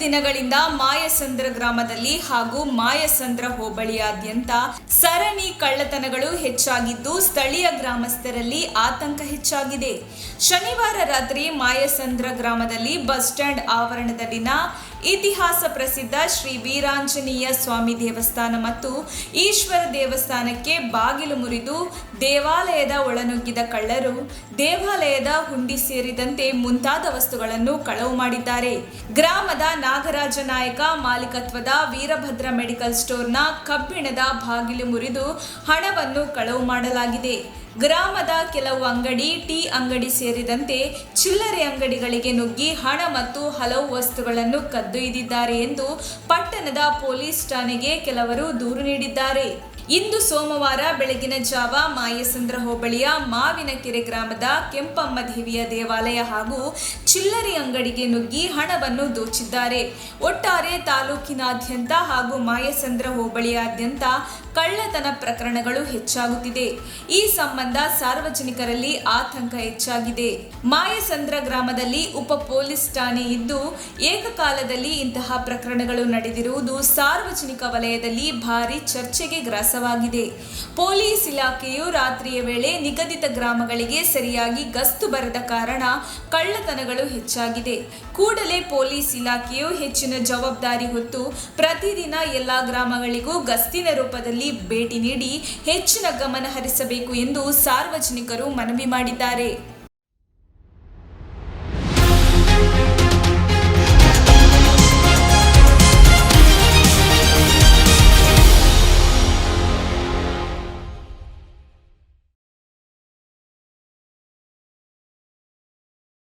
ದಿನಗಳಿಂದ ಮಾಯಸಂದ್ರ ಗ್ರಾಮದಲ್ಲಿ ಹಾಗೂ ಮಾಯಸಂದ್ರ ಹೋಬಳಿಯಾದ್ಯಂತ ಸರಣಿ ಕಳ್ಳತನಗಳು ಹೆಚ್ಚಾಗಿದ್ದು ಸ್ಥಳೀಯ ಗ್ರಾಮಸ್ಥರಲ್ಲಿ ಆತಂಕ ಹೆಚ್ಚಾಗಿದೆ. ಶನಿವಾರ ರಾತ್ರಿ ಮಾಯಸಂದ್ರ ಗ್ರಾಮದಲ್ಲಿ ಬಸ್ ಸ್ಟ್ಯಾಂಡ್ ಆವರಣದಲ್ಲಿನ ಇತಿಹಾಸ ಪ್ರಸಿದ್ಧ ಶ್ರೀ ವೀರಾಂಜನೇಯ ಸ್ವಾಮಿ ದೇವಸ್ಥಾನ ಮತ್ತು ಈಶ್ವರ ದೇವಸ್ಥಾನಕ್ಕೆ ಬಾಗಿಲು ಮುರಿದು ದೇವಾಲಯದ ಒಳನುಗ್ಗಿದ ಕಳ್ಳರು ದೇವಾಲಯದ ಹುಂಡಿ ಸೇರಿದಂತೆ ಮುಂತಾದ ವಸ್ತುಗಳನ್ನು ಕಳವು ಮಾಡಿದ್ದಾರೆ. ಗ್ರಾಮದ ನಾಗರಾಜ ನಾಯಕ ಮಾಲೀಕತ್ವದ ವೀರಭದ್ರ ಮೆಡಿಕಲ್ ಸ್ಟೋರ್ನ ಕಬ್ಬಿಣದ ಬಾಗಿಲು ಮುರಿದು ಹಣವನ್ನು ಕಳವು ಮಾಡಲಾಗಿದೆ. ಗ್ರಾಮದ ಕೆಲವು ಅಂಗಡಿ, ಟೀ ಅಂಗಡಿ ಸೇರಿದಂತೆ ಚಿಲ್ಲರೆ ಅಂಗಡಿಗಳಿಗೆ ನುಗ್ಗಿ ಹಣ ಮತ್ತು ಹಲವು ವಸ್ತುಗಳನ್ನು ಕದ್ದೊಯ್ದಿದ್ದಾರೆ ಎಂದು ಪಟ್ಟಣದ ಪೊಲೀಸ್ ಠಾಣೆಗೆ ಕೆಲವರು ದೂರು ನೀಡಿದ್ದಾರೆ. ಇಂದು ಸೋಮವಾರ ಬೆಳಗಿನ ಜಾವ ಮಾಯಸಂದ್ರ ಹೋಬಳಿಯ ಮಾವಿನಕೆರೆ ಗ್ರಾಮದ ಕೆಂಪಮ್ಮ ದೇವಿಯ ದೇವಾಲಯ ಹಾಗೂ ಚಿಲ್ಲರೆ ಅಂಗಡಿಗೆ ನುಗ್ಗಿ ಹಣವನ್ನು ದೋಚಿದ್ದಾರೆ. ಒಟ್ಟಾರೆ ತಾಲೂಕಿನಾದ್ಯಂತ ಹಾಗೂ ಮಾಯಸಂದ್ರ ಹೋಬಳಿಯಾದ್ಯಂತ ಕಳ್ಳತನ ಪ್ರಕರಣಗಳು ಹೆಚ್ಚಾಗುತ್ತಿದೆ. ಈ ಸಂಬಂಧ ಸಾರ್ವಜನಿಕರಲ್ಲಿ ಆತಂಕ ಹೆಚ್ಚಾಗಿದೆ. ಮಾಯಸಂದ್ರ ಗ್ರಾಮದಲ್ಲಿ ಉಪ ಪೊಲೀಸ್ ಠಾಣೆ ಇದ್ದು ಏಕಕಾಲದಲ್ಲಿ ಇಂತಹ ಪ್ರಕರಣಗಳು ನಡೆದಿರುವುದು ಸಾರ್ವಜನಿಕ ವಲಯದಲ್ಲಿ ಭಾರಿ ಚರ್ಚೆಗೆ ಗ್ರಾಸವಾಗಿದೆ. ಪೊಲೀಸ್ ಇಲಾಖೆಯು ರಾತ್ರಿಯ ವೇಳೆ ನಿಗದಿತ ಗ್ರಾಮಗಳಿಗೆ ಸರಿಯಾಗಿ ಗಸ್ತು ಬರದ ಕಾರಣ ಕಳ್ಳತನಗಳು ಹೆಚ್ಚಾಗಿದೆ. ಕೂಡಲೇ ಪೊಲೀಸ್ ಇಲಾಖೆಯು ಹೆಚ್ಚಿನ ಜವಾಬ್ದಾರಿ ಹೊತ್ತು ಪ್ರತಿದಿನ ಎಲ್ಲಾ ಗ್ರಾಮಗಳಿಗೂ ಗಸ್ತಿನ ರೂಪದಲ್ಲಿ ಭೇಟಿ ನೀಡಿ ಹೆಚ್ಚಿನ ಗಮನ ಹರಿಸಬೇಕು ಎಂದು ಸಾರ್ವಜನಿಕರು ಮನವಿ ಮಾಡಿದ್ದಾರೆ.